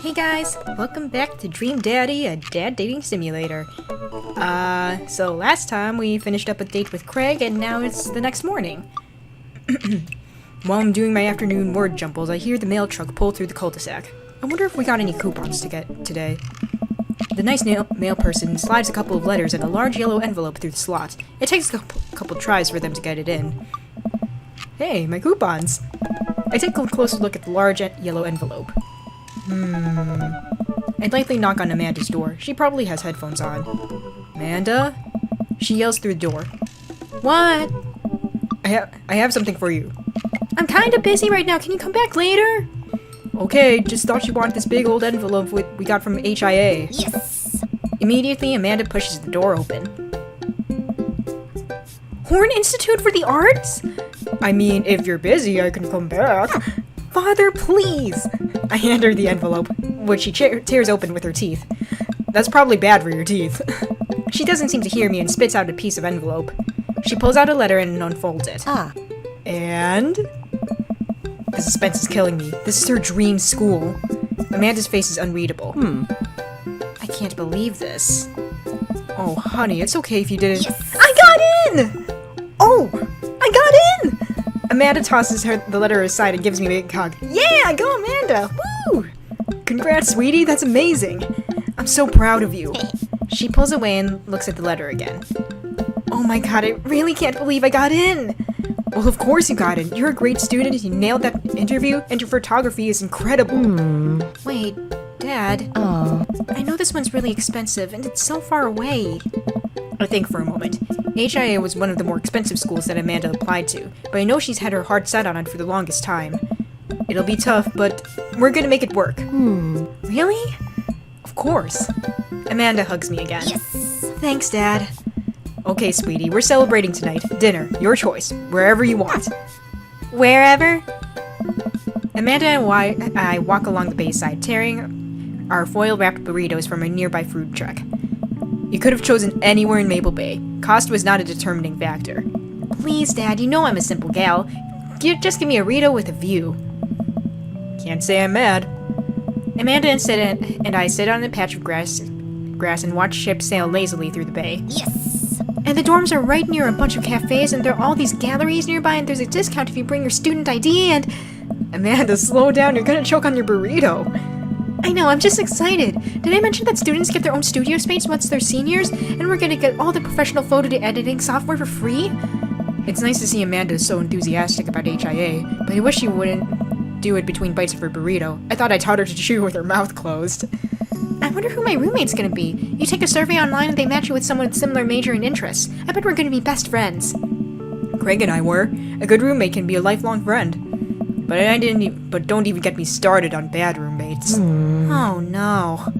Hey guys, welcome back to Dream Daddy, a dad dating simulator. So last time we finished up a date with Craig and now it's the next morning. While I'm doing my afternoon word jumbles, I hear the mail truck pull through the cul-de-sac. I wonder if we got any coupons to get today. The nice mail person slides a couple of letters in a large yellow envelope through the slot. It takes a couple tries for them to get it in. Hey, my coupons! I take a closer look at the large yellow envelope. I'd likely knock on Amanda's door. She probably has headphones on. Amanda? She yells through the door. What? I have something for you. I'm kinda busy right now. Can you come back later? Okay, just thought you wanted this big old envelope we got from HIA. Yes! Immediately, Amanda pushes the door open. Horn Institute for the Arts? I mean, if you're busy, I can come back. Father, please! I hand her the envelope, which she tears open with her teeth. That's probably bad for your teeth. She doesn't seem to hear me and spits out a piece of envelope. She pulls out a letter and unfolds it. And? The suspense is killing me. This is her dream school. Amanda's face is unreadable. I can't believe this. Oh, honey, it's okay if you didn't— Yes! I got in! Oh! I got in! Amanda tosses the letter aside and gives me a big hug. Yeah, go Amanda! Woo! Congrats, sweetie, that's amazing. I'm so proud of you. She pulls away and looks at the letter again. Oh my god, I really can't believe I got in! Well, of course you got in. You're a great student, you nailed that interview, and your photography is incredible. Wait, Dad? I know this one's really expensive, and it's so far away. I think for a moment. HIA was one of the more expensive schools that Amanda applied to, but I know she's had her heart set on it for the longest time. It'll be tough, but we're gonna make it work. Really? Of course. Amanda hugs me again. Yes! Thanks, Dad. Okay, sweetie, we're celebrating tonight. Dinner, your choice, wherever you want. Wherever? Amanda and I walk along the bayside, tearing our foil-wrapped burritos from a nearby food truck. You could have chosen anywhere in Maple Bay. Cost was not a determining factor. Please, Dad, you know I'm a simple gal. Just give me a burrito with a view. Can't say I'm mad. Amanda and I sit on a patch of grass and watch ships sail lazily through the bay. Yes! And the dorms are right near a bunch of cafes, and there are all these galleries nearby, and there's a discount if you bring your student ID, and— Amanda, slow down, you're gonna choke on your burrito. I know, I'm just excited. Did I mention that students get their own studio space once they're seniors, and we're gonna get all the professional photo editing software for free? It's nice to see Amanda so enthusiastic about HIA, but I wish she wouldn't do it between bites of her burrito. I thought I taught her to chew with her mouth closed. I wonder who my roommate's gonna be. You take a survey online and they match you with someone with similar major and interests. I bet we're gonna be best friends. Craig and I were. A good roommate can be a lifelong friend. But don't even get me started on bad roommates. Oh no.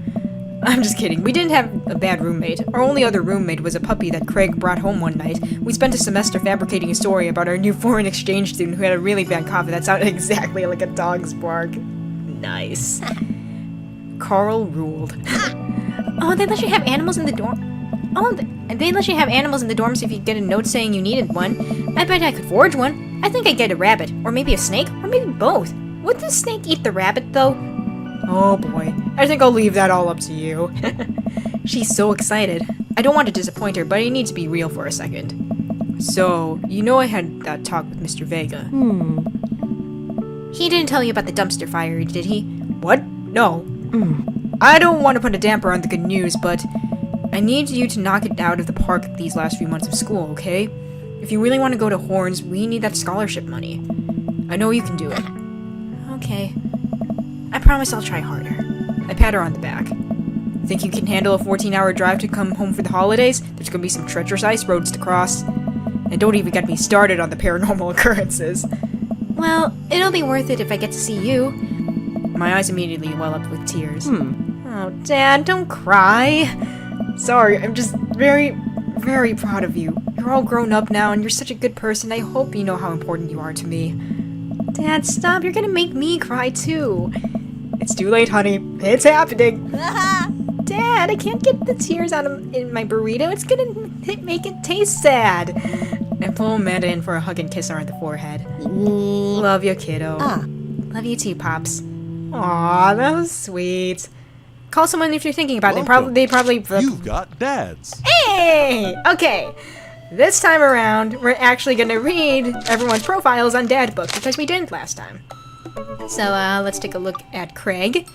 I'm just kidding. We didn't have a bad roommate. Our only other roommate was a puppy that Craig brought home one night. We spent a semester fabricating a story about our new foreign exchange student who had a really bad cough that sounded exactly like a dog's bark. Nice. Carl ruled. Oh, they let you have animals in the dorm. Oh, they let you have animals in the dorms if you get a note saying you needed one. I bet I could forge one. I think I'd get a rabbit, or maybe a snake, or maybe both. Would the snake eat the rabbit, though? Oh boy, I think I'll leave that all up to you. She's so excited. I don't want to disappoint her, but I need to be real for a second. So, you know I had that talk with Mr. Vega. He didn't tell you about the dumpster fire, did he? What? No. I don't want to put a damper on the good news, but I need you to knock it out of the park these last few months of school, okay? If you really want to go to Horns, we need that scholarship money. I know you can do it. Okay. I promise I'll try harder. I pat her on the back. Think you can handle a 14-hour drive to come home for the holidays? There's gonna be some treacherous ice roads to cross. And don't even get me started on the paranormal occurrences. Well, it'll be worth it if I get to see you. My eyes immediately well up with tears. Oh, Dad, don't cry. Sorry, I'm just very, very proud of you. You're all grown up now, and you're such a good person. I hope you know how important you are to me. Dad, stop. You're gonna make me cry, too. It's too late, honey. It's happening. Dad, I can't get the tears out in my burrito. It's gonna make it taste sad. I pull Amanda in for a hug and kiss her on the forehead. Love you, kiddo. Love you too, Pops. Aw, that was sweet. Call someone if you're thinking about it. Welcome. They probably. You've got dads. Hey! Okay. This time around, we're actually gonna read everyone's profiles on Dad Book because we didn't last time. So, let's take a look at Craig.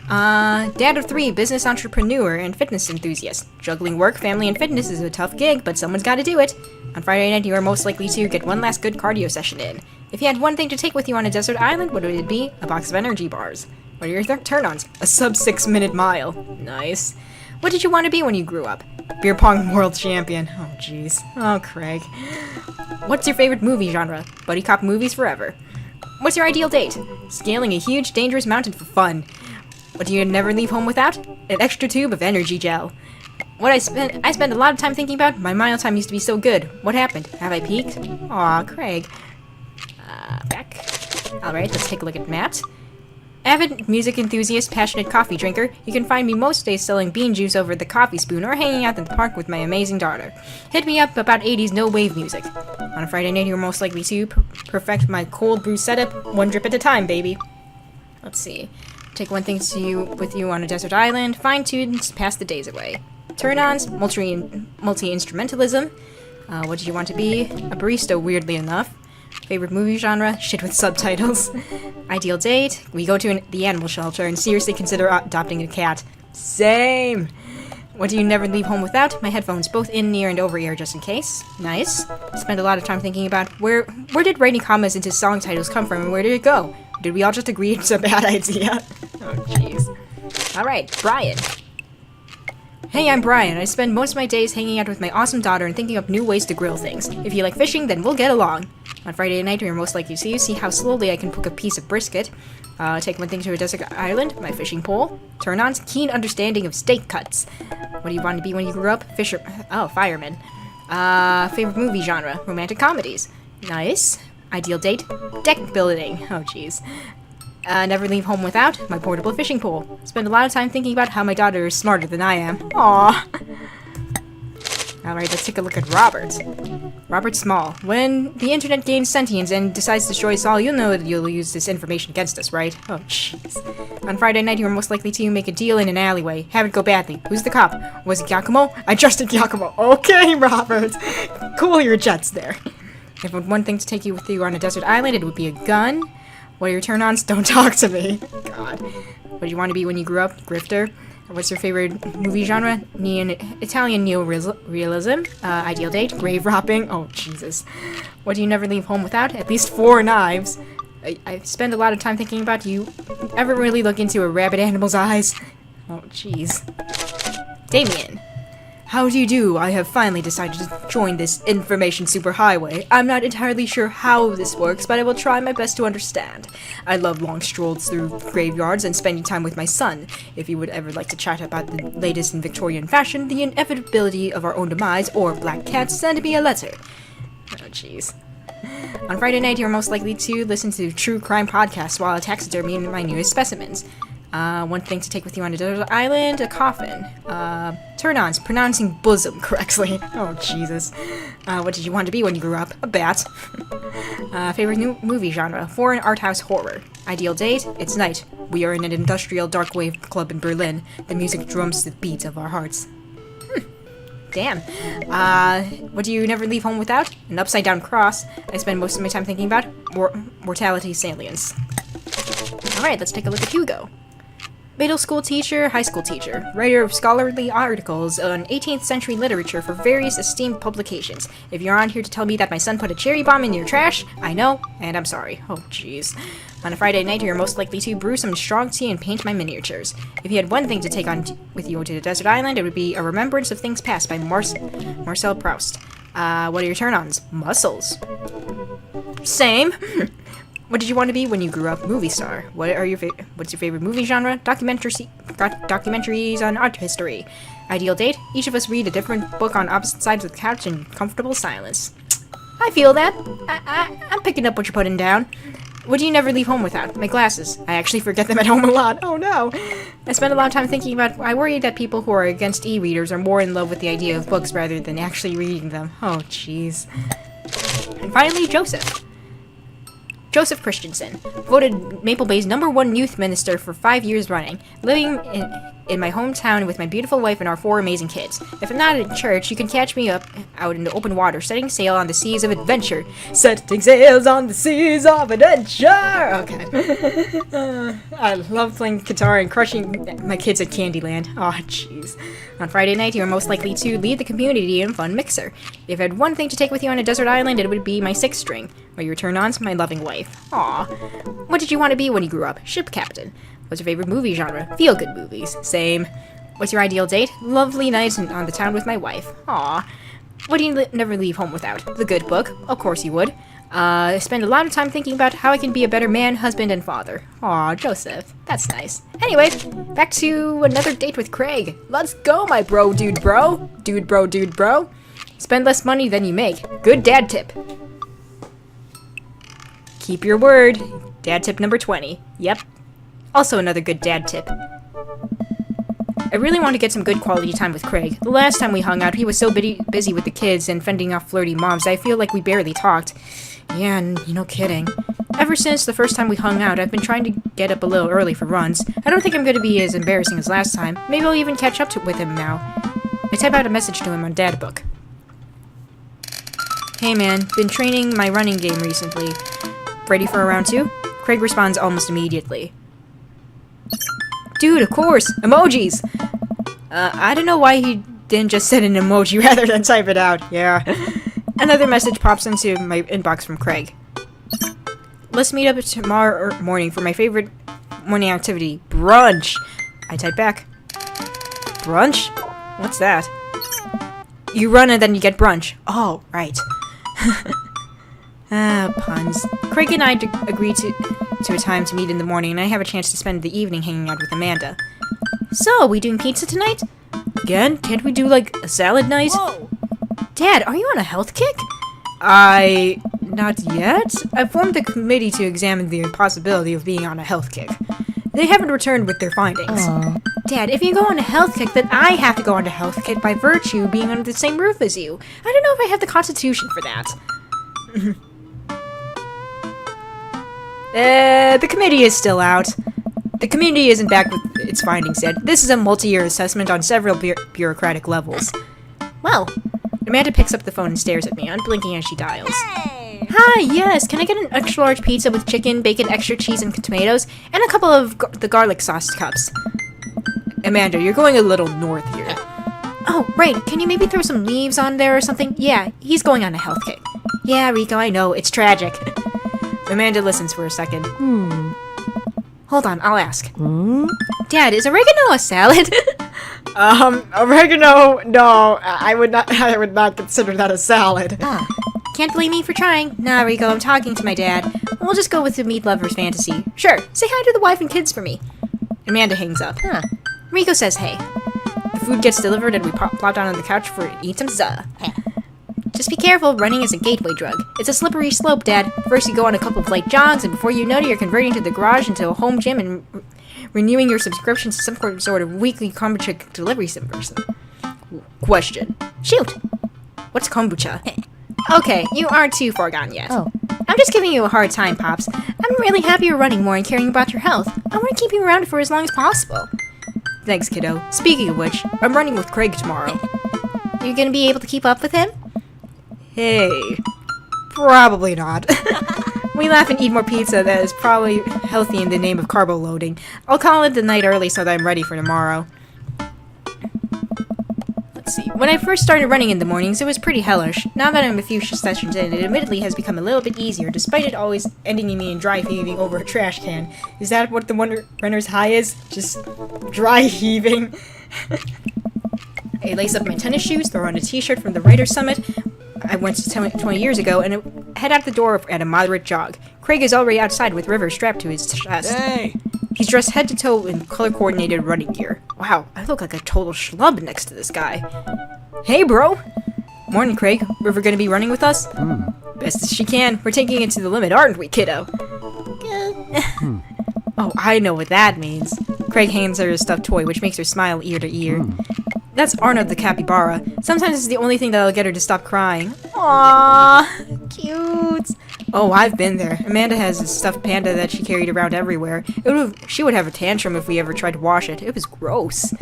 Dad of 3, business entrepreneur and fitness enthusiast. Juggling work, family, and fitness is a tough gig, but someone's gotta do it. On Friday night, you are most likely to get one last good cardio session in. If you had one thing to take with you on a desert island, what would it be? A box of energy bars. What are your turn-ons? A sub-6-minute mile. Nice. What did you want to be when you grew up? Beer pong world champion. Oh, jeez. Oh, Craig. What's your favorite movie genre? Buddy cop movies forever. What's your ideal date? Scaling a huge, dangerous mountain for fun. What do you never leave home without? An extra tube of energy gel. What I spend a lot of time thinking about. My mile time used to be so good. What happened? Have I peaked? Aw, Craig. Back. Alright, let's take a look at Matt. Avid music enthusiast, passionate coffee drinker. You can find me most days selling bean juice over the coffee spoon or hanging out in the park with my amazing daughter. Hit me up about 80s no-wave music. On a Friday night, you're most likely to perfect my cold brew setup, one drip at a time, baby. Let's see. Take one thing with you on a desert island. Find tunes, pass the days away. Turn-ons, multi-instrumentalism. What do you want to be? A barista, weirdly enough. Favorite movie genre? Shit with subtitles. Ideal date? We go to the animal shelter and seriously consider adopting a cat. Same! What do you never leave home without? My headphones, both in ear and over ear, just in case. Nice. Spend a lot of time thinking about where did writing commas into song titles come from and where did it go? Did we all just agree it's a bad idea? Oh, jeez. Alright, Brian. Hey, I'm Brian. I spend most of my days hanging out with my awesome daughter and thinking up new ways to grill things. If you like fishing, then we'll get along. On Friday night, you're most likely to see how slowly I can cook a piece of brisket. Take one thing to a desert island, my fishing pole. Turn-ons, keen understanding of steak cuts. What do you want to be when you grew up? Fireman. Favorite movie genre? Romantic comedies. Nice. Ideal date? Deck building. Oh, jeez. Never leave home without my portable fishing pole. Spend a lot of time thinking about how my daughter is smarter than I am. Aww. Alright, let's take a look at Robert. Robert Small. When the internet gains sentience and decides to destroy us all, you'll know that you'll use this information against us, right? Oh, jeez. On Friday night, you are most likely to make a deal in an alleyway. Have it go badly. Who's the cop? Was it Giacomo? I trusted Giacomo. Okay, Robert. Cool your jets there. If I had one thing to take with you on a desert island, it would be a gun. What are your turn-ons? Don't talk to me. God. What did you want to be when you grew up? Grifter. What's your favorite movie genre? Italian neo-realism. Ideal date? Grave robbing. Oh, Jesus. What do you never leave home without? At least 4 knives. I spend a lot of time thinking about you. Ever really look into a rabid animal's eyes? Oh, jeez. Damien. How do you do? I have finally decided to join this information superhighway. I'm not entirely sure how this works, but I will try my best to understand. I love long strolls through graveyards and spending time with my son. If you would ever like to chat about the latest in Victorian fashion, the inevitability of our own demise, or black cats, send me a letter. Oh, jeez. On Friday night, you're most likely to listen to true crime podcasts while I taxidermy my newest specimens. One thing to take with you on a desert island, a coffin. Turn-ons, pronouncing bosom correctly. Oh, Jesus. What did you want to be when you grew up? A bat. Favorite new movie genre? Foreign art house horror. Ideal date? It's night. We are in an industrial dark wave club in Berlin. The music drums the beat of our hearts. Damn. What do you never leave home without? An upside-down cross. I spend most of my time thinking about mortality salience. Alright, let's take a look at Hugo. Middle school teacher, high school teacher, writer of scholarly articles on 18th century literature for various esteemed publications. If you're on here to tell me that my son put a cherry bomb in your trash, I know, and I'm sorry. Oh, jeez. On a Friday night, you're most likely to brew some strong tea and paint my miniatures. If you had one thing to take on with you to the desert island, it would be A Remembrance of Things Past by Marcel Proust. What are your turn-ons? Muscles. Same. What did you want to be when you grew up? Movie star. What's your favorite movie genre? Documentaries on art history. Ideal date? Each of us read a different book on opposite sides of the couch in comfortable silence. I feel that. I'm picking up what you're putting down. What do you never leave home without? My glasses. I actually forget them at home a lot. Oh no. I spend a lot of time thinking about. I worry that people who are against e-readers are more in love with the idea of books rather than actually reading them. Oh jeez. And finally, Joseph. Joseph Christensen, voted Maple Bay's #1 youth minister for 5 years running, living in my hometown with my beautiful wife and our 4 amazing kids. If I'm not in church, you can catch me out in the open water, setting sail on the seas of adventure. Setting sails on the seas of adventure! Okay. I love playing guitar and crushing my kids at Candyland. Oh, jeez. On Friday night, you are most likely to lead the community in fun mixer. If I had one thing to take with you on a desert island, it would be my 6th string, while you return on to my loving wife. Aw. What did you want to be when you grew up? Ship captain. What's your favorite movie genre? Feel-good movies. Same. What's your ideal date? Lovely night on the town with my wife. Aw. What do you never leave home without? The good book. Of course you would. I spend a lot of time thinking about how I can be a better man, husband, and father. Aw, Joseph. That's nice. Anyway, back to another date with Craig. Let's go, my bro, dude, bro. Dude, bro, dude, bro. Spend less money than you make. Good dad tip. Keep your word. Dad tip number 20. Yep. Also another good dad tip. I really want to get some good quality time with Craig. The last time we hung out, he was so busy with the kids and fending off flirty moms, I feel like we barely talked. Yeah, no kidding. Ever since the first time we hung out, I've been trying to get up a little early for runs. I don't think I'm going to be as embarrassing as last time. Maybe I'll even catch up with him now. I type out a message to him on Dad Book. Hey man, been training my running game recently. Ready for a round 2? Craig responds almost immediately. Dude, of course! Emojis! I don't know why he didn't just send an emoji rather than type it out. Yeah. Another message pops into my inbox from Craig. Let's meet up tomorrow morning for my favorite morning activity, brunch. I type back. Brunch? What's that? You run and then you get brunch. Oh, right. Puns. Craig and I agreed to a time to meet in the morning, and I have a chance to spend the evening hanging out with Amanda. So, we doing pizza tonight? Again? Can't we do, like, a salad night? Whoa. Dad, are you on a health kick? Not yet. I formed a committee to examine the possibility of being on a health kick. They haven't returned with their findings. Dad, if you go on a health kick, then I have to go on a health kick by virtue of being under the same roof as you. I don't know if I have the constitution for that. The committee is still out. The community isn't back with its findings yet. This is a multi-year assessment on several bureaucratic levels. Well, Amanda picks up the phone and stares at me, unblinking as she dials. Hey. Hi, yes, can I get an extra large pizza with chicken, bacon, extra cheese, and tomatoes, and a couple of the garlic sauce cups? Amanda, you're going a little north here. Oh, right, can you maybe throw some leaves on there or something? Yeah, he's going on a health kick. Yeah, Rico, I know, it's tragic. Amanda listens for a second. Hold on, I'll ask. Dad, is oregano a salad? Oregano, no, I would not consider that a salad. Can't blame me for trying. Nah, Rico, I'm talking to my dad. We'll just go with the meat lover's fantasy. Sure, say hi to the wife and kids for me. Amanda hangs up. Rico says hey. The food gets delivered and we plop down on the couch for eat some za. Just be careful, running is a gateway drug. It's a slippery slope, Dad. First you go on a couple of light jogs, and before you know it, you're converting to the garage into a home gym and renewing your subscription to some sort of weekly kombucha delivery service. Question. Shoot! What's kombucha? Okay, you aren't too far gone yet. I'm just giving you a hard time, Pops. I'm really happy you're running more and caring about your health. I want to keep you around for as long as possible. Thanks, kiddo. Speaking of which, I'm running with Craig tomorrow. You're gonna be able to keep up with him? Hey, probably not. We laugh and eat more pizza that is probably healthy in the name of carbo loading. I'll call it the night early so that I'm ready for tomorrow. Let's see. When I first started running in the mornings, it was pretty hellish. Now that I'm a few sessions in, it admittedly has become a little bit easier, despite it always ending in me in dry heaving over a trash can. Is that what the runner's high is? Just dry heaving? I lace up my tennis shoes, throw on a t-shirt from the Writer's Summit I went to 20 years ago, and head out the door at a moderate jog. Craig is already outside with River strapped to his chest. Hey! He's dressed head to toe in color-coordinated running gear. Wow, I look like a total schlub next to this guy. Hey, bro! Morning, Craig. River gonna be running with us? Best as she can. We're taking it to the limit, aren't we, kiddo? Oh, I know what that means. Craig hands her a stuffed toy, which makes her smile ear to ear. That's Arnold the capybara. Sometimes it's the only thing that'll get her to stop crying. Aww, cute. Oh, I've been there. Amanda has a stuffed panda that she carried around everywhere. She would have a tantrum if we ever tried to wash it. It was gross.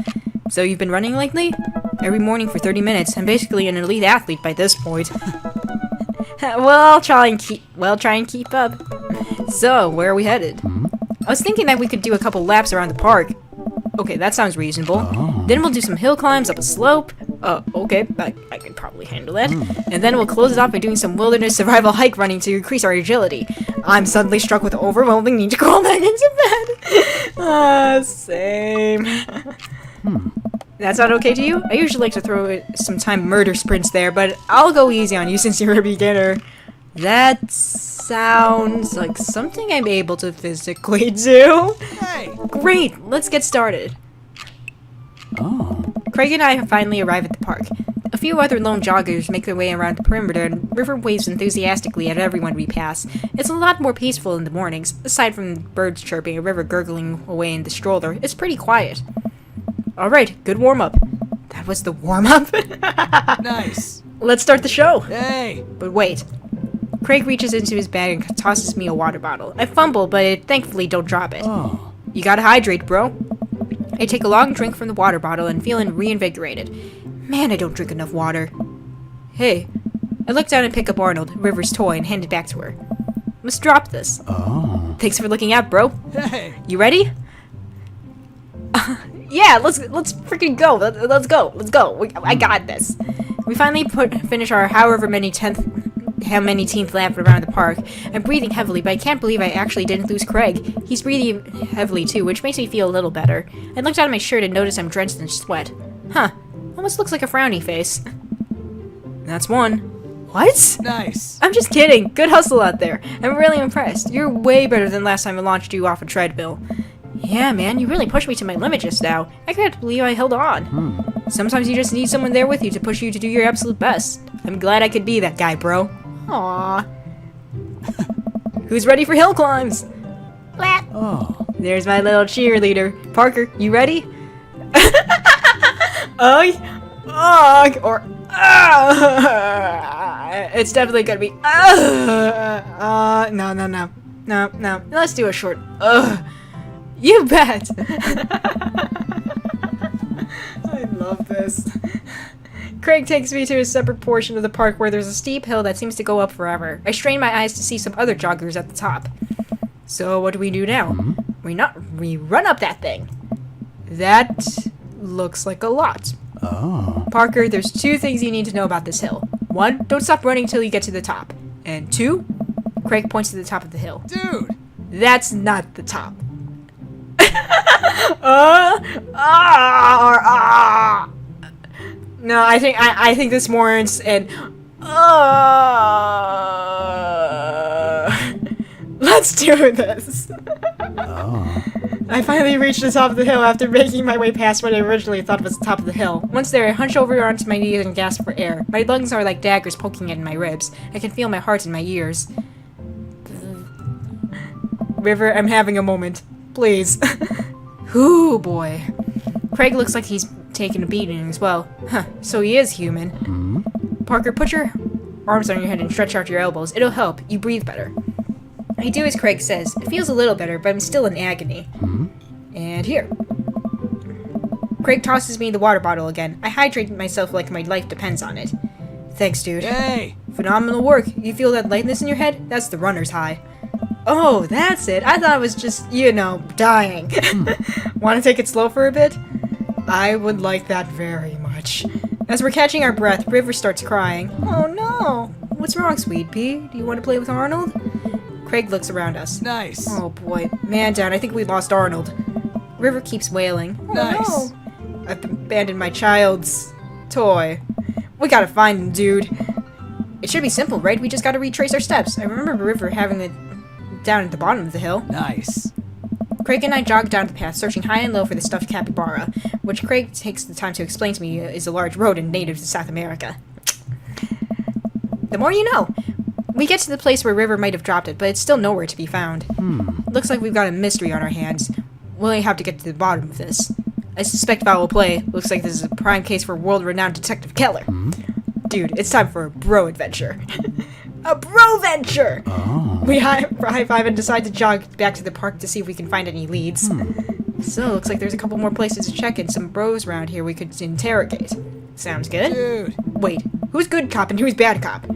So you've been running lately? Every morning for 30 minutes. I'm basically an elite athlete by this point. Well, try and keep up. So, where are we headed? I was thinking that we could do a couple laps around the park. Okay, that sounds reasonable. Then we'll do some hill climbs up a slope. Okay, I could probably handle that. And then we'll close it off by doing some wilderness survival hike running to increase our agility. I'm suddenly struck with overwhelming need to crawl back into bed. Same. That sound okay to you? I usually like to throw some time murder sprints there, but I'll go easy on you since you're a beginner. That sounds like something I'm able to physically do. Hey! Great, let's get started. Craig and I finally arrive at the park. A few other lone joggers make their way around the perimeter, and River waves enthusiastically at everyone we pass. It's a lot more peaceful in the mornings. Aside from birds chirping and River gurgling away in the stroller, it's pretty quiet. Alright, good warm-up. That was the warm-up? Nice! Let's start the show! Hey! But wait. Craig reaches into his bag and tosses me a water bottle. I fumble, but I thankfully don't drop it. You gotta hydrate, bro. I take a long drink from the water bottle and feeling reinvigorated. Man, I don't drink enough water. Hey. I look down and pick up Arnold, River's toy, and hand it back to her. Let's drop this. Thanks for looking out, bro. Hey! You ready? Yeah, let's freaking go. Let's go. I got this. We finally finish our however many tenth lap around the park. I'm breathing heavily, but I can't believe I actually didn't lose Craig. He's breathing heavily too, which makes me feel a little better. I look down at my shirt and notice I'm drenched in sweat. Huh. Almost looks like a frowny face. That's one. What? Nice! I'm just kidding. Good hustle out there. I'm really impressed. You're way better than last time I launched you off a treadmill. Yeah, man, you really pushed me to my limit just now. I can't believe I held on. Sometimes you just need someone there with you to push you to do your absolute best. I'm glad I could be that guy, bro. Aww. Who's ready for hill climbs? There's my little cheerleader. Parker, you ready? It's definitely gonna be no. Let's do a short You bet. I love this. Craig takes me to a separate portion of the park where there's a steep hill that seems to go up forever. I strain my eyes to see some other joggers at the top. So what do we do now? We run up that thing. That looks like a lot. Parker, there's two things you need to know about this hill. One, don't stop running until you get to the top. And two, Craig points to the top of the hill. Dude! That's not the top. No, I think this warrants an let's do this. I finally reached the top of the hill after making my way past what I originally thought was the top of the hill. Once there, I hunch over onto my knees and gasp for air. My lungs are like daggers poking at my ribs. I can feel my heart in my ears. River, I'm having a moment. Please. Ooh, boy. Craig looks like he's taking a beating as well. Huh, so he is human. Parker, put your arms on your head and stretch out your elbows. It'll help. You breathe better. I do as Craig says. It feels a little better, but I'm still in agony. And here. Craig tosses me the water bottle again. I hydrate myself like my life depends on it. Thanks, dude. Hey! Phenomenal work. You feel that lightness in your head? That's the runner's high. Oh, that's it. I thought it was just, dying. Want to take it slow for a bit? I would like that very much. As we're catching our breath, River starts crying. Oh no! What's wrong, sweet pea? Do you want to play with Arnold? Craig looks around us. Nice! Oh boy. Man down, I think we lost Arnold. River keeps wailing. Oh, nice! No. I've abandoned my child's toy. We gotta find him, dude. It should be simple, right? We just gotta retrace our steps. I remember River having it down at the bottom of the hill. Nice. Craig and I jog down the path, searching high and low for the stuffed capybara, which Craig takes the time to explain to me is a large rodent native to South America. The more you know. We get to the place where River might have dropped it, but it's still nowhere to be found. Looks like we've got a mystery on our hands. We'll have to get to the bottom of this. I suspect foul play. Looks like this is a prime case for world-renowned Detective Keller. Dude, it's time for a bro adventure. A bro venture! Oh. We high-five and decide to jog back to the park to see if we can find any leads. So, looks like there's a couple more places to check and some bros around here we could interrogate. Sounds good? Dude. Wait, who's good cop and who's bad cop?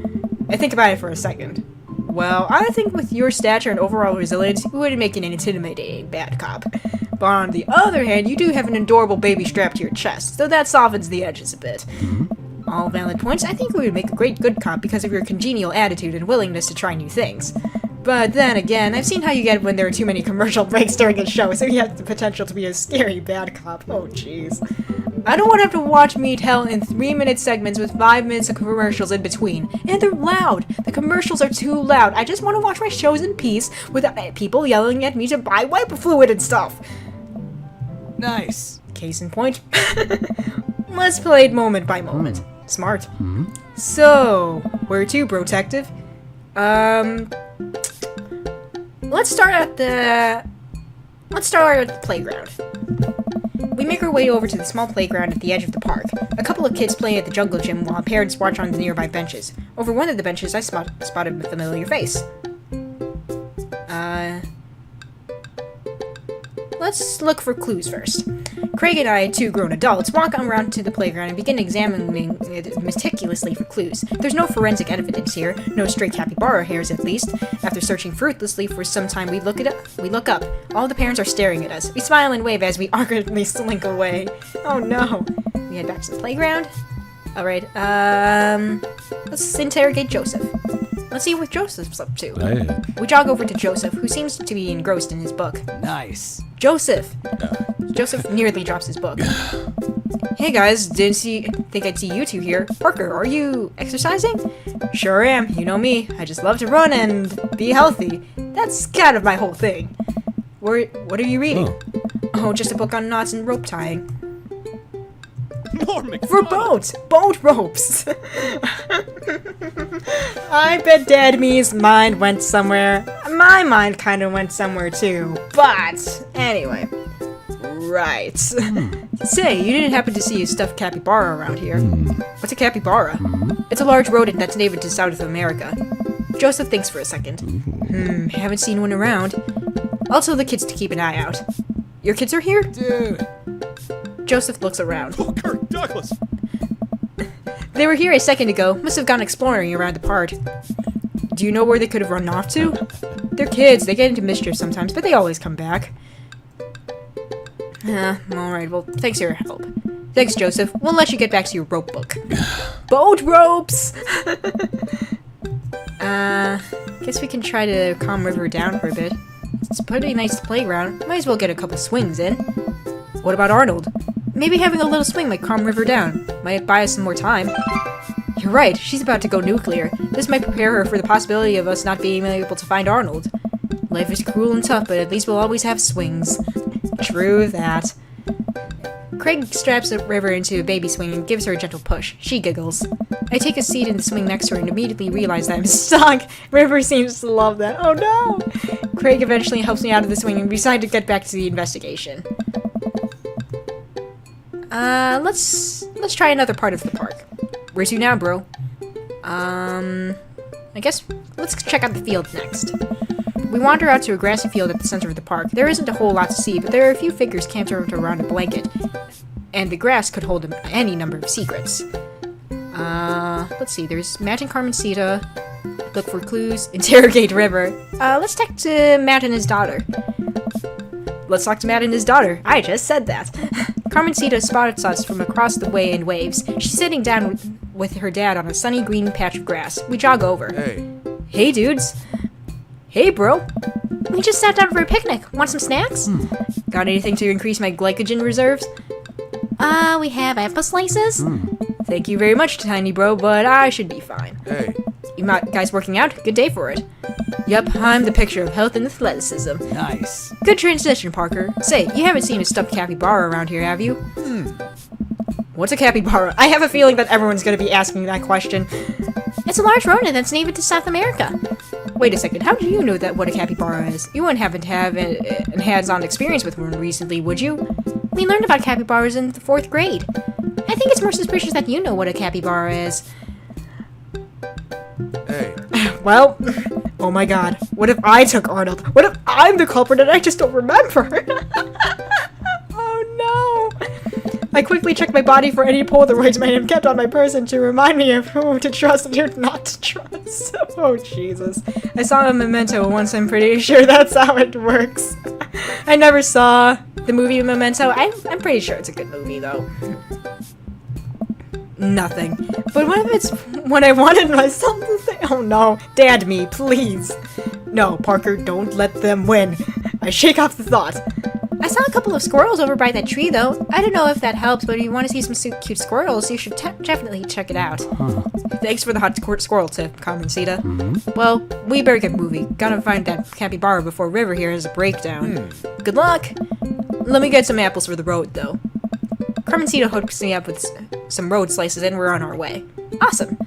I think about it for a second. Well, I think with your stature and overall resilience, you wouldn't make an intimidating bad cop. But on the other hand, you do have an adorable baby strapped to your chest, so that softens the edges a bit. All valid points. I think we would make a great good cop because of your congenial attitude and willingness to try new things. But then again, I've seen how you get when there are too many commercial breaks during a show, so you have the potential to be a scary bad cop. Oh, jeez. I don't want to have to watch me tell in 3-minute segments with 5 minutes of commercials in between. And they're loud. The commercials are too loud. I just want to watch my shows in peace without people yelling at me to buy wiper fluid and stuff. Nice. Case in point. Let's play it moment by moment. Smart. So, where to, Brotective? Let's start at the playground. We make our way over to the small playground at the edge of the park. A couple of kids play at the jungle gym while parents watch on the nearby benches. Over one of the benches, I spotted a familiar face. Let's look for clues first. Craig and I, 2 grown adults, walk around to the playground and begin examining it meticulously for clues. There's no forensic evidence here, no stray capybara hairs at least. After searching fruitlessly for some time, we look up. All the parents are staring at us. We smile and wave as we awkwardly slink away. Oh no. We head back to the playground. Alright, let's interrogate Joseph. Let's see what Joseph's up to. Hey. We jog over to Joseph, who seems to be engrossed in his book. Nice. Joseph! Joseph nearly drops his book. Hey guys, think I'd see you two here. Parker, are you exercising? Sure am, you know me. I just love to run and be healthy. That's kind of my whole thing. What are you reading? Oh, just a book on knots and rope tying. For boats! Boat ropes! I bet Dad me's mind went somewhere. My mind kind of went somewhere too. But, anyway. Right. Say, you didn't happen to see a stuffed capybara around here. What's a capybara? It's a large rodent that's native to South America. Joseph thinks for a second. Haven't seen one around. I'll tell the kids to keep an eye out. Your kids are here? Dude. Joseph looks around. Oh, Kirk Douglas! They were here a second ago. Must have gone exploring around the park. Do you know where they could have run off to? They're kids. They get into mischief sometimes, but they always come back. Alright, well, thanks for your help. Thanks, Joseph. We'll let you get back to your rope book. Boat ropes! Guess we can try to calm River down for a bit. It's a pretty nice playground. Might as well get a couple swings in. What about Arnold? Maybe having a little swing might calm River down. Might buy us some more time. You're right, she's about to go nuclear. This might prepare her for the possibility of us not being able to find Arnold. Life is cruel and tough, but at least we'll always have swings. True that. Craig straps River into a baby swing and gives her a gentle push. She giggles. I take a seat in the swing next to her and immediately realize that I'm stuck. River seems to love that. Oh no! Craig eventually helps me out of the swing and we decide to get back to the investigation. Let's try another part of the park. Where to now, bro? I guess let's check out the field next. We wander out to a grassy field at the center of the park. There isn't a whole lot to see, but there are a few figures camped around a blanket, and the grass could hold any number of secrets. Let's see, there's Matt and Carmencita. Look for clues. Interrogate River. Let's talk to Matt and his daughter. Let's talk to Matt and his daughter. I just said that. Carmencita spots us from across the way and waves. She's sitting down with her dad on a sunny green patch of grass. We jog over. Hey. Hey, dudes. Hey, bro. We just sat down for a picnic. Want some snacks? Got anything to increase my glycogen reserves? We have apple slices. Thank you very much, tiny bro, but I should be fine. Hey. You guys working out? Good day for it. Yup, I'm the picture of health and athleticism. Nice. Good transition, Parker. Say, you haven't seen a stuffed capybara around here, have you? What's a capybara? I have a feeling that everyone's going to be asking that question. It's a large rodent that's native to South America. Wait a second, how do you know that what a capybara is? You wouldn't happen to have a hands-on experience with one recently, would you? We learned about capybaras in the 4th grade. I think it's more suspicious that you know what a capybara is. Hey. Well, oh my god. What if I took Arnold? What if I'm the culprit and I just don't remember? Oh no. I quickly checked my body for any Polaroids I have kept on my person to remind me of who to trust and who not to trust. Oh Jesus. I saw a Memento once, I'm pretty sure that's how it works. I never saw the movie Memento. I'm pretty sure it's a good movie though. Nothing. But what if it's what I wanted myself to say? Oh no. Dad me, please. No, Parker, don't let them win. I shake off the thought. I saw a couple of squirrels over by that tree though. I don't know if that helps, but if you want to see some cute squirrels, you should definitely check it out. Huh. Thanks for the hot squirrel tip, Carmencita. Well, we better get moving. Gotta find that capybara before River here has a breakdown. Good luck! Let me get some apples for the road though. Carmencita hooks me up with some road slices and we're on our way. Awesome.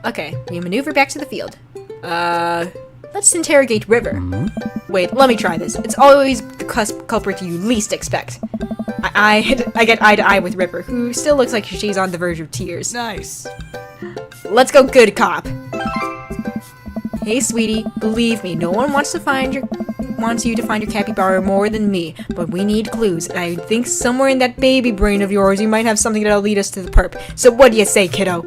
Okay, we maneuver back to the field. Let's interrogate River. Wait, let me try this. It's always the culprit you least expect. I get eye to eye with River, who still looks like she's on the verge of tears. Nice. Let's go good cop. Hey sweetie, believe me, no one wants you to find your capybara more than me, but we need clues, and I think somewhere in that baby brain of yours you might have something that'll lead us to the perp. So what do you say, kiddo?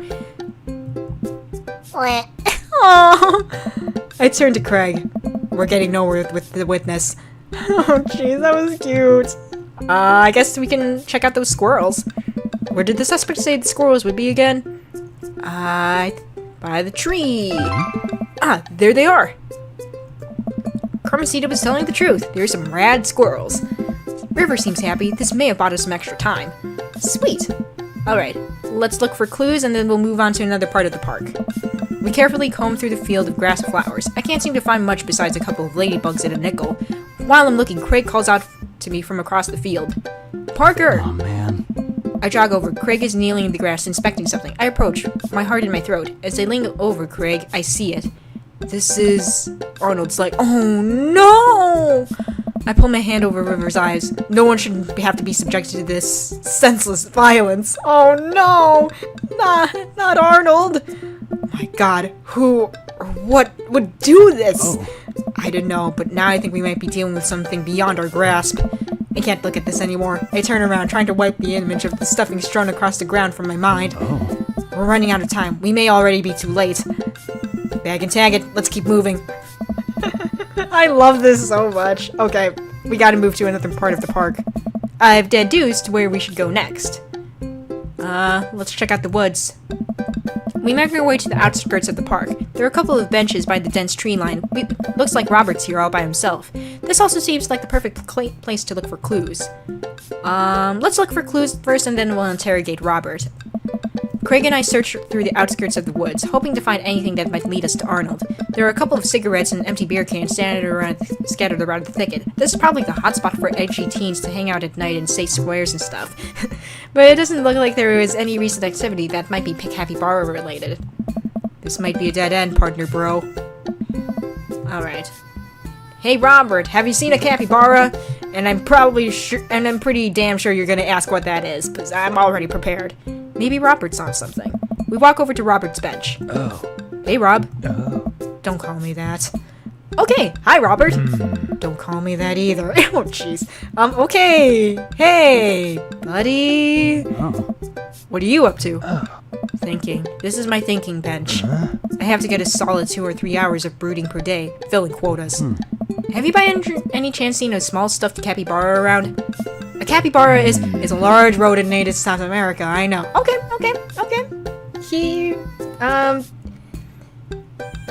Aww. I turned to Craig. We're getting nowhere with the witness. Oh jeez, that was cute. I guess we can check out those squirrels. Where did the suspect say the squirrels would be again? By the tree. Ah, there they are. Carmencita was telling the truth. There's some rad squirrels. River seems happy. This may have bought us some extra time. Sweet. Alright, let's look for clues and then we'll move on to another part of the park. We carefully comb through the field of grass and flowers. I can't seem to find much besides a couple of ladybugs and a nickel. While I'm looking, Craig calls out to me from across the field. Parker! Oh man. I jog over. Craig is kneeling in the grass inspecting something. I approach, my heart in my throat. As I lean over Craig, I see it. This is... Arnold's like, oh no! I pull my hand over River's eyes. No one should have to be subjected to this senseless violence. Oh no! Not Arnold! My god, who or what would do this? Oh. I don't know, but now I think we might be dealing with something beyond our grasp. I can't look at this anymore. I turn around, trying to wipe the image of the stuffing strewn across the ground from my mind. Oh. We're running out of time. We may already be too late. Bag and tag it. Let's keep moving. I love this so much. Okay, we gotta move to another part of the park. I've deduced where we should go next. Let's check out the woods. We make our way to the outskirts of the park. There are a couple of benches by the dense tree line. Looks like Robert's here all by himself. This also seems like the perfect place to look for clues. Let's look for clues first and then we'll interrogate Robert. Craig and I search through the outskirts of the woods, hoping to find anything that might lead us to Arnold. There are a couple of cigarettes and empty beer cans scattered around the thicket. This is probably the hotspot for edgy teens to hang out at night and say swears and stuff. But it doesn't look like there is any recent activity that might be capybara related. This might be a dead end, partner bro. Alright. Hey Robert, have you seen a capybara? And I'm pretty damn sure you're gonna ask what that is, because I'm already prepared. Maybe Robert's on something. We walk over to Robert's bench. Oh. Hey, Rob. Oh. Don't call me that. Okay. Hi, Robert. Don't call me that either. Oh, jeez. Okay. Hey, buddy. Oh. What are you up to? Oh. Thinking. This is my thinking bench. I have to get a solid 2 or 3 hours of brooding per day, filling quotas. Have you by any chance seen a small stuffed capybara around? A capybara is a large rodent native to South America, I know. Okay.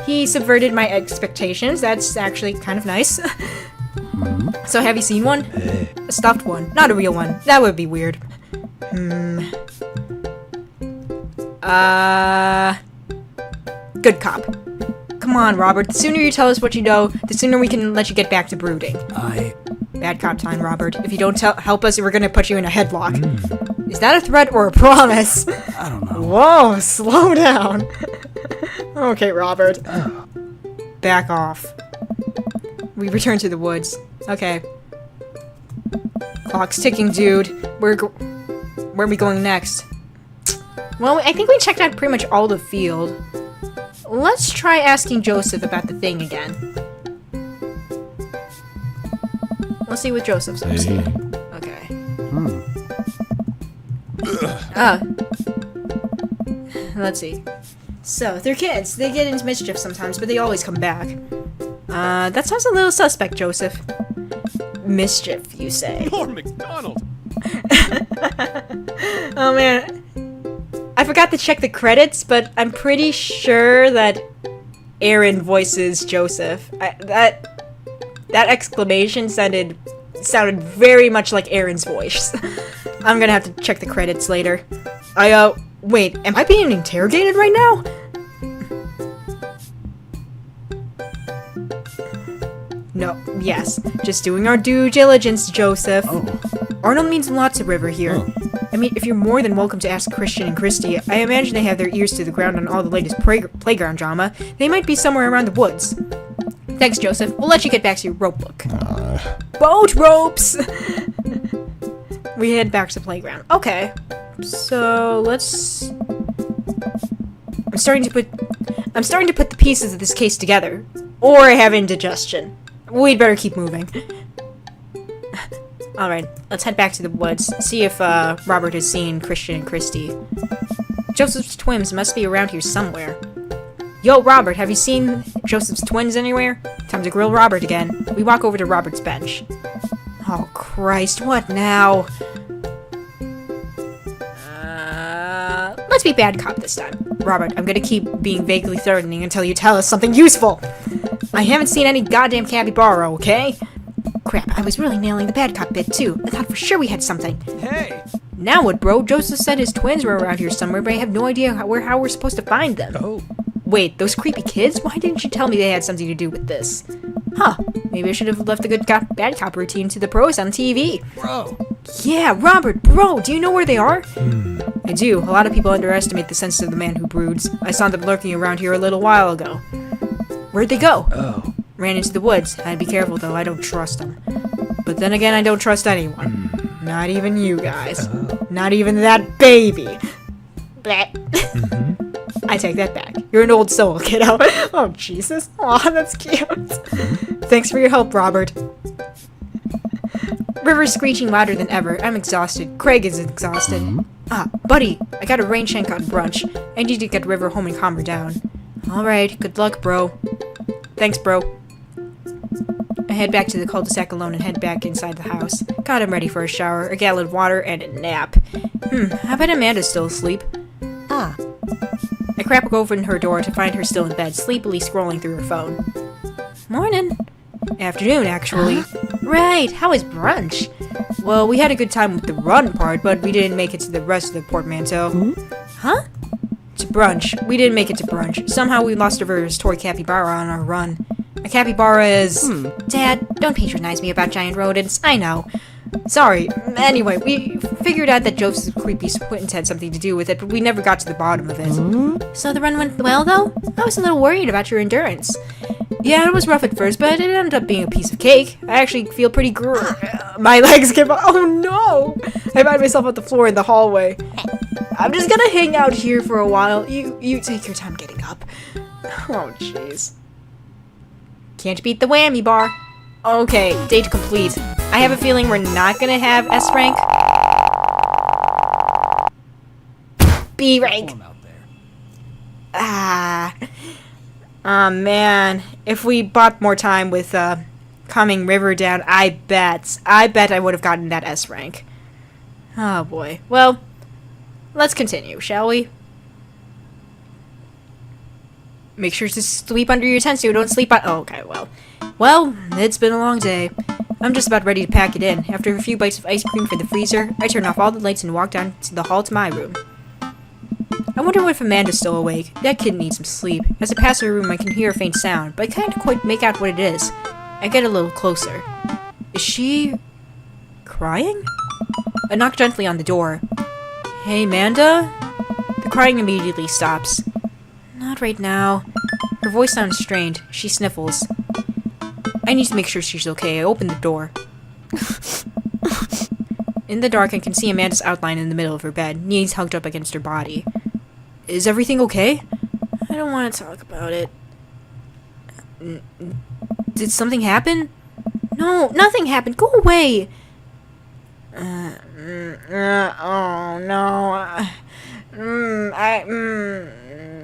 He subverted my expectations. That's actually kind of nice. So have you seen one? Hey. A stuffed one, not a real one. That would be weird. Good cop. Come on, Robert. The sooner you tell us what you know, the sooner we can let you get back to brooding. Bad cop time, Robert. If you don't help us, we're gonna put you in a headlock. Is that a threat or a promise? I don't know. Whoa, slow down. Okay, Robert. Back off. We return to the woods. Okay. Clock's ticking, dude. Where are we going next? Well, I think we checked out pretty much all the field. Let's try asking Joseph about the thing again. Let's see what Joseph says. Hey. Okay. Let's see. So, they're kids. They get into mischief sometimes, but they always come back. That sounds a little suspect, Joseph. Mischief, you say? Norm McDonald. Oh man, I forgot to check the credits, but I'm pretty sure that Aaron voices Joseph. That exclamation sounded very much like Aaron's voice. I'm gonna have to check the credits later. Wait, am I being interrogated right now? No, yes, just doing our due diligence, Joseph. Oh. Arnold means a lot to River here. Oh. I mean, if you're more than welcome to ask Christian and Christy, I imagine they have their ears to the ground on all the latest playground drama. They might be somewhere around the woods. Thanks, Joseph. We'll let you get back to your rope book. Boat ropes! We head back to the playground. Okay. So, let's... I'm starting to put the pieces of this case together. Or I have indigestion. We'd better keep moving. Alright, let's head back to the woods, see if Robert has seen Christian and Christy. Joseph's twins must be around here somewhere. Yo, Robert, have you seen Joseph's twins anywhere? Time to grill Robert again. We walk over to Robert's bench. Oh, Christ, what now? Let's be bad cop this time. Robert, I'm gonna keep being vaguely threatening until you tell us something useful. I haven't seen any goddamn capybara, okay? Crap, I was really nailing the bad cop bit, too. I thought for sure we had something. Hey! Now what, bro? Joseph said his twins were around here somewhere, but I have no idea how we're supposed to find them. Oh. Wait, those creepy kids? Why didn't you tell me they had something to do with this? Huh, maybe I should have left the good cop, bad cop routine to the pros on TV. Bro! Yeah, Robert, bro, do you know where they are? I do. A lot of people underestimate the sense of the man who broods. I saw them lurking around here a little while ago. Where'd they go? Oh. Ran into the woods. I'd be careful, though. I don't trust them. But then again, I don't trust anyone. Not even you guys. Not even that baby. Bleh. I take that back. You're an old soul, kiddo. Oh, Jesus. Aw, that's cute. Thanks for your help, Robert. River's screeching louder than ever. I'm exhausted. Craig is exhausted. Buddy, I got a rain shank on brunch. I need to get River home and calm her down. Alright, good luck, bro. Thanks, bro. I head back to the cul-de-sac alone and head back inside the house. Got him ready for a shower, a gallon of water, and a nap. I bet Amanda's still asleep. I crack open her door to find her still in bed, sleepily scrolling through her phone. Morning. Afternoon, actually. Right, how was brunch? Well, we had a good time with the run part, but we didn't make it to the rest of the portmanteau. Huh? To brunch. We didn't make it to brunch. Somehow we lost River's toy capybara on our run. A capybara is... Dad, don't patronize me about giant rodents. I know. Sorry. Anyway, we figured out that Joseph's creepy twins had something to do with it, but we never got to the bottom of it. So the run went well, though? I was a little worried about your endurance. Yeah, it was rough at first, but it ended up being a piece of cake. I actually feel pretty my legs give up. Oh no! I find myself on the floor in the hallway. I'm just gonna hang out here for a while. You take your time getting up. Oh, jeez. Can't beat the whammy bar. Okay, date complete. I have a feeling we're not gonna have S rank. B rank. Out there. Oh man, if we bought more time with calming River down, I bet I would have gotten that S rank. Oh boy. Well, let's continue, shall we? Make sure to sleep under your tent so you don't sleep on... Oh, okay, well, it's been a long day. I'm just about ready to pack it in. After a few bites of ice cream for the freezer, I turn off all the lights and walk down to the hall to my room. I wonder if Amanda's still awake. That kid needs some sleep. As I pass her room, I can hear a faint sound, but I can't quite make out what it is. I get a little closer. Is she... crying? I knock gently on the door. Hey, Amanda? The crying immediately stops. Not right now. Her voice sounds strained. She sniffles. I need to make sure she's okay. I open the door. In the dark, I can see Amanda's outline in the middle of her bed, knees hugged up against her body. Is everything okay? don't want to talk about it. Did something happen? No, nothing happened. Go away. Oh no.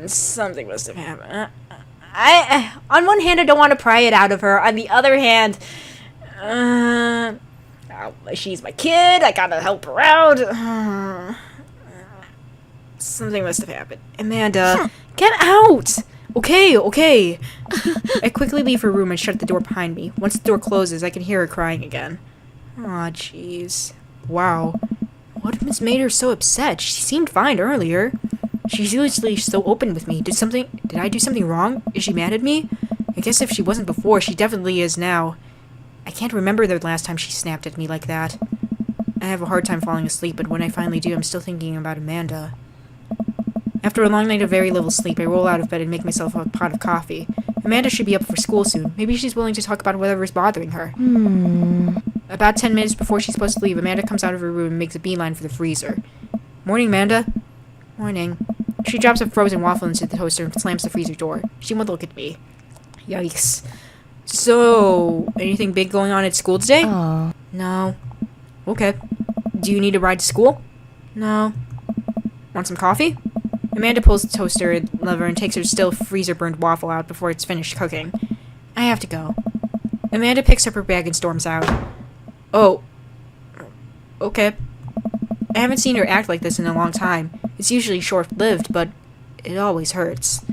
Something must have happened. On one hand, I don't want to pry it out of her. On the other hand, she's my kid. I gotta help her out. Something must have happened. Amanda, get out! Okay. I quickly leave her room and shut the door behind me. Once the door closes, I can hear her crying again. Aw, jeez. Wow. What made her so upset? She seemed fine earlier. She's usually so open with me. Did I do something wrong? Is she mad at me? I guess if she wasn't before, she definitely is now. I can't remember the last time she snapped at me like that. I have a hard time falling asleep, but when I finally do, I'm still thinking about Amanda. After a long night of very little sleep, I roll out of bed and make myself a pot of coffee. Amanda should be up for school soon. Maybe she's willing to talk about whatever is bothering her. About 10 minutes before she's supposed to leave, Amanda comes out of her room and makes a beeline for the freezer. Morning, Amanda. Morning. She drops a frozen waffle into the toaster and slams the freezer door. She won't look at me. Yikes. So, anything big going on at school today? No. Okay. Do you need a ride to school? No. Want some coffee? Amanda pulls the toaster lever and takes her still freezer-burned waffle out before it's finished cooking. I have to go. Amanda picks up her bag and storms out. Oh. Okay. I haven't seen her act like this in a long time. It's usually short-lived, but it always hurts.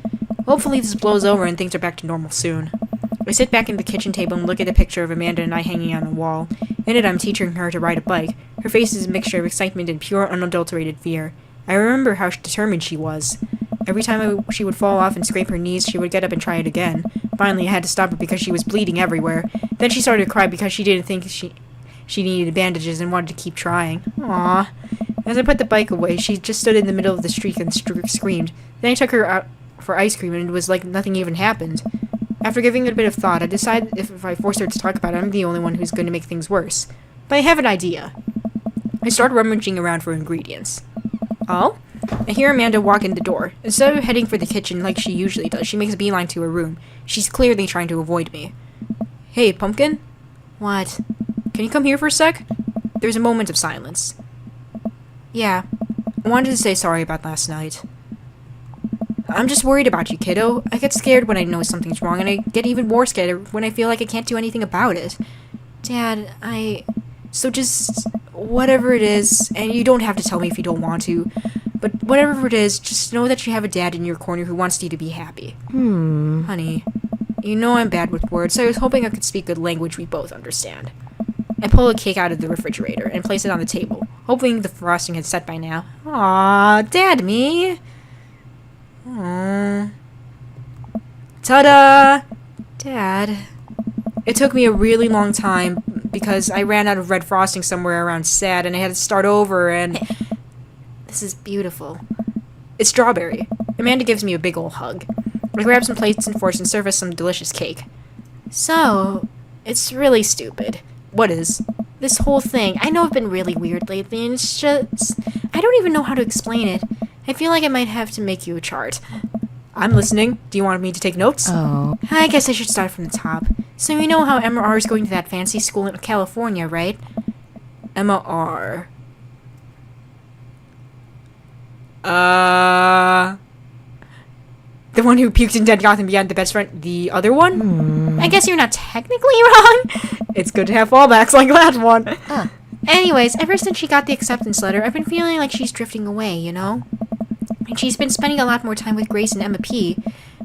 Hopefully this blows over and things are back to normal soon. I sit back at the kitchen table and look at a picture of Amanda and I hanging on the wall. In it, I'm teaching her to ride a bike. Her face is a mixture of excitement and pure, unadulterated fear. I remember how determined she was. Every time she would fall off and scrape her knees, she would get up and try it again. Finally, I had to stop her because she was bleeding everywhere. Then she started to cry because she didn't think she needed bandages and wanted to keep trying. Aww. As I put the bike away, she just stood in the middle of the street and screamed. Then I took her out for ice cream and it was like nothing even happened. After giving it a bit of thought, I decided if I force her to talk about it, I'm the only one who's going to make things worse. But I have an idea. I start rummaging around for ingredients. Oh? I hear Amanda walk in the door. Instead of heading for the kitchen like she usually does, she makes a beeline to her room. She's clearly trying to avoid me. Hey, Pumpkin? What? Can you come here for a sec? There's a moment of silence. Yeah. I wanted to say sorry about last night. I'm just worried about you, kiddo. I get scared when I know something's wrong, and I get even more scared when I feel like I can't do anything about it. Dad, So just... whatever it is, and you don't have to tell me if you don't want to, but whatever it is, just know that you have a dad in your corner who wants you to be happy. Honey, you know I'm bad with words, so I was hoping I could speak good language we both understand. I pull a cake out of the refrigerator and place it on the table, hoping the frosting had set by now. Aww, Dad, me. Aww. Ta-da! Dad. It took me a really long time because I ran out of red frosting somewhere around sad and I had to start over and... This is beautiful. It's strawberry. Amanda gives me a big ol' hug. I grab some plates and forks and serve us some delicious cake. So, it's really stupid. What is? This whole thing. I know I've been really weird lately and it's just... I don't even know how to explain it. I feel like I might have to make you a chart. I'm listening. Do you want me to take notes? Oh. I guess I should start from the top. So you know how Emma R is going to that fancy school in California, right? Emma R. The one who puked in Dead Gotham Beyond, the best friend. The other one? I guess you're not technically wrong. It's good to have fallbacks like that one. Anyways, ever since she got the acceptance letter, I've been feeling like she's drifting away, you know? And she's been spending a lot more time with Grace and Emma P.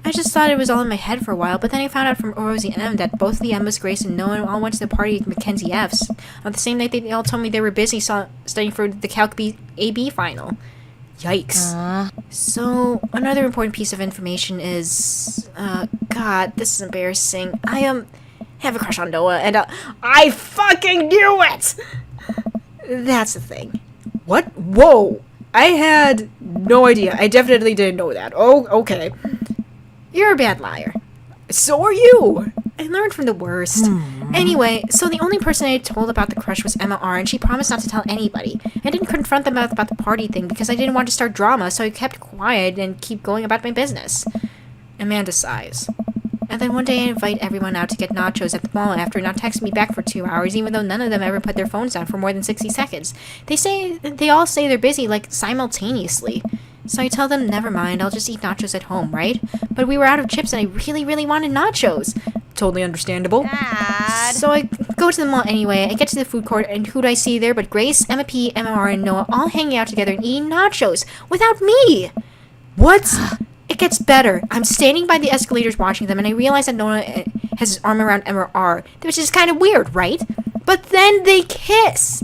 I just thought it was all in my head for a while, but then I found out from Rosie and M that both the Emmas, Grace, and Noah all went to the party at Mackenzie F's. On the same night, they all told me they were busy studying for the Calc B AB final. Yikes. So, another important piece of information is... God, this is embarrassing. I have a crush on Noah, and I fucking knew it! That's the thing. What? Whoa! I had no idea. I definitely didn't know that. Oh, okay. You're a bad liar. So are you! I learned from the worst. Anyway, so the only person I had told about the crush was Emma R, and she promised not to tell anybody. I didn't confront them about the party thing because I didn't want to start drama, so I kept quiet and keep going about my business. Amanda sighs. And then one day I invite everyone out to get nachos at the mall after not texting me back for 2 hours, even though none of them ever put their phones down for more than 60 seconds. They all say they're busy, like, simultaneously. So I tell them, never mind, I'll just eat nachos at home, right? But we were out of chips and I really, really wanted nachos. Totally understandable. Dad. So I go to the mall anyway. I get to the food court, and who do I see there but Grace, Emma P, MR, and Noah all hanging out together and eating nachos without me. What? It gets better. I'm standing by the escalators watching them, and I realize that Noah has his arm around MR, which is kind of weird, right? But then they kiss.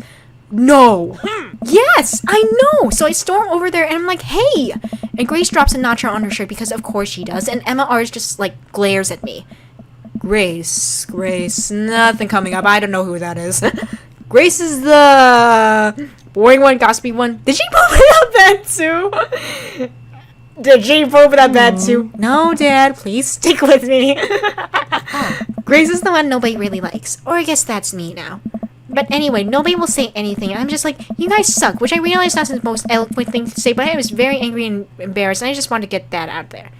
No. Yes, I know. So I storm over there, and I'm like, hey. And Grace drops a nacho on her shirt because of course she does, and MR just, like, glares at me. Grace, nothing coming up. I don't know who that is. Grace is the boring one, gossipy one. Did she poop in that bed too? Did she poop in that bed too? No, Dad, please stick with me. Grace is the one nobody really likes. Or I guess that's me now. But anyway, nobody will say anything. I'm just like, you guys suck, which I realize that's the most eloquent thing to say, but I was very angry and embarrassed, and I just wanted to get that out there.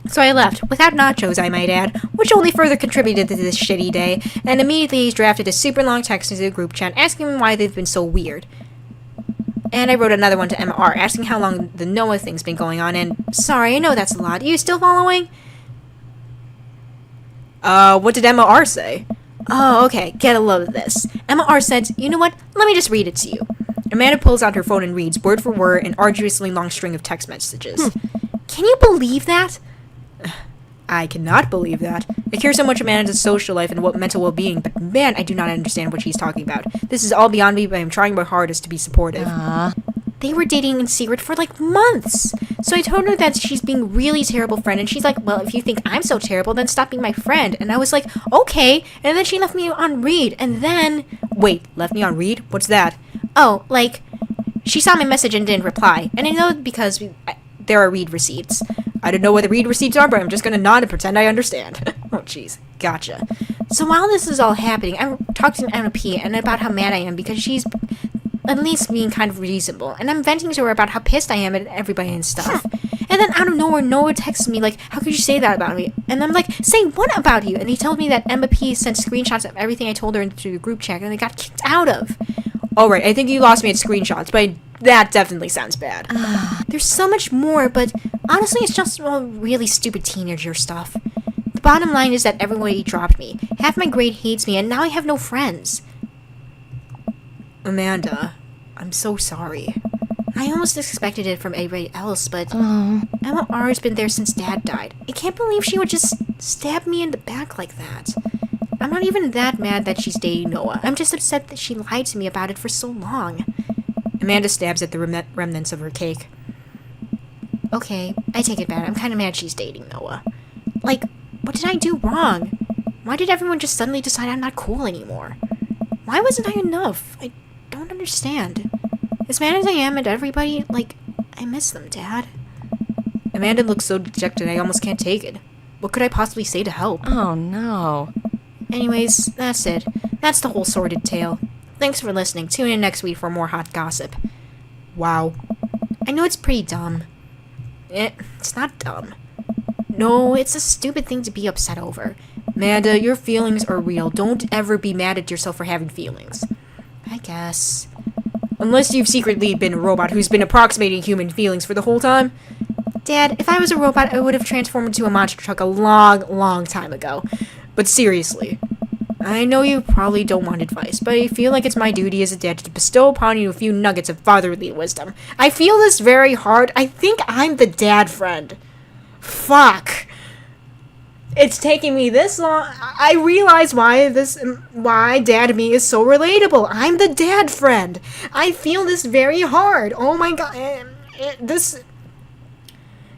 So I left, without nachos, I might add, which only further contributed to this shitty day, and immediately drafted a super long text into the group chat asking them why they've been so weird. And I wrote another one to MR asking how long the Noah thing's been going on, and sorry, I know that's a lot. Are you still following? What did MR say? Oh, okay, get a load of this. MR said, you know what, let me just read it to you. Amanda pulls out her phone and reads, word for word, an arduously long string of text messages. Can you believe that? I cannot believe that. I care so much about Amanda's social life and mental well-being, but man, I do not understand what she's talking about. This is all beyond me, but I'm trying my hardest to be supportive. They were dating in secret for like months. So I told her that she's being a really terrible friend, and she's like, well, if you think I'm so terrible, then stop being my friend. And I was like, okay. And then she left me on read, and then... Wait, left me on read? What's that? Oh, like, she saw my message and didn't reply. And I know because there are read receipts. I don't know what the read receipts are, but I'm just gonna nod and pretend I understand. Oh, jeez. Gotcha. So while this is all happening, I'm talking to Anna P and about how mad I am because she's at least being kind of reasonable. And I'm venting to her about how pissed I am at everybody and stuff. And then out of nowhere, Noah texts me like, how could you say that about me? And I'm like, say what about you? And he told me that Emma P sent screenshots of everything I told her into the group chat and they got kicked out of. Alright, I think you lost me at screenshots, but that definitely sounds bad. There's so much more, but honestly, it's just all really stupid teenager stuff. The bottom line is that everybody dropped me. Half my grade hates me, and now I have no friends. Amanda, I'm so sorry. I almost expected it from everybody else, but Emma R has been there since Dad died. I can't believe she would just stab me in the back like that. I'm not even that mad that she's dating Noah. I'm just upset that she lied to me about it for so long. Amanda stabs at the remnants of her cake. Okay, I take it back. I'm kind of mad she's dating Noah. Like, what did I do wrong? Why did everyone just suddenly decide I'm not cool anymore? Why wasn't I enough? I don't understand. As mad as I am at everybody, like, I miss them, Dad. Amanda looks so dejected I almost can't take it. What could I possibly say to help? Oh, no. Anyways, that's it. That's the whole sordid tale. Thanks for listening. Tune in next week for more hot gossip. Wow. I know it's pretty dumb. It's not dumb. No, it's a stupid thing to be upset over. Amanda, your feelings are real. Don't ever be mad at yourself for having feelings. I guess. Unless you've secretly been a robot who's been approximating human feelings for the whole time. Dad, if I was a robot, I would have transformed into a monster truck a long, long time ago. But seriously, I know you probably don't want advice, but I feel like it's my duty as a dad to bestow upon you a few nuggets of fatherly wisdom. I feel this very hard. I think I'm the dad friend. Fuck. It's taking me this long. I realize why Dad Me is so relatable. I'm the dad friend. I feel this very hard. Oh my god. This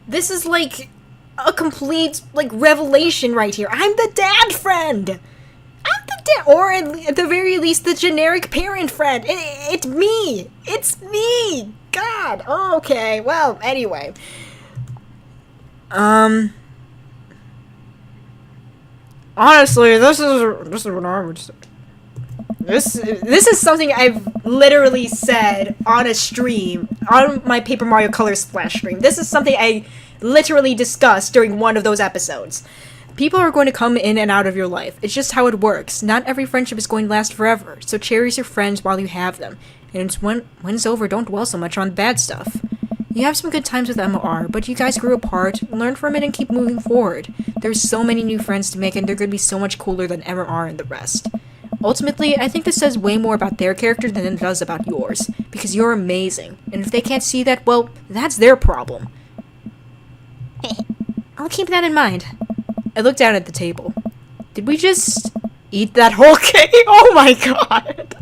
is like a complete, like, revelation right here. I'm the dad friend. I'm the dad, or at the very least, the generic parent friend. It's me. It's me. God. Okay. Well, anyway. Honestly, this is what I would say. This is something I've literally said on a stream, on my Paper Mario Color Splash stream. This is something I literally discussed during one of those episodes. People are going to come in and out of your life. It's just how it works. Not every friendship is going to last forever, so cherish your friends while you have them. And when it's over, don't dwell so much on bad stuff. You have some good times with MR, but you guys grew apart, learn from it, and keep moving forward. There's so many new friends to make, and they're going to be so much cooler than MR and the rest. Ultimately, I think this says way more about their character than it does about yours, because you're amazing, and if they can't see that, well, that's their problem. I'll keep that in mind. I looked down at the table. Did we just eat that whole cake? Oh my god!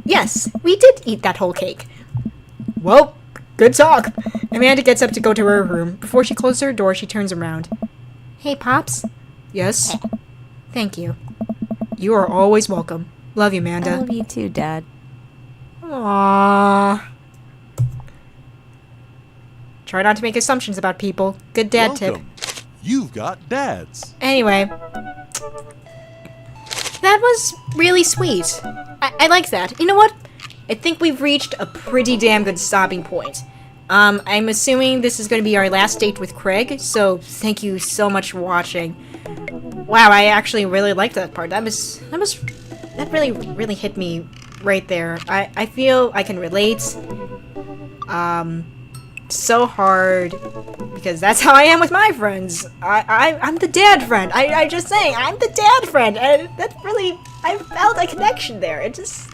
Yes, we did eat that whole cake. Well, good talk. Amanda gets up to go to her room. Before she closes her door, she turns around. Hey, Pops? Yes? Thank you. You are always welcome. Love you, Amanda. I love you too, Dad. Aww. Try not to make assumptions about people. Good dad Welcome. You've got dads. tip. Anyway. That was really sweet. I like that. You know what? I think we've reached a pretty damn good stopping point. I'm assuming this is going to be our last date with Craig, so thank you so much for watching. Wow, I actually really liked that part. That really hit me right there. I feel I can relate. So hard, because that's how I am with my friends. I'm the dad friend. I just saying, I'm the dad friend, and that really, I felt a connection there. It just,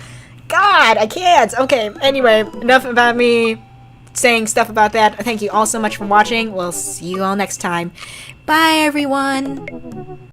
God, I can't. Okay, anyway, enough about me saying stuff about that. Thank you all so much for watching. We'll see you all next time. Bye, everyone.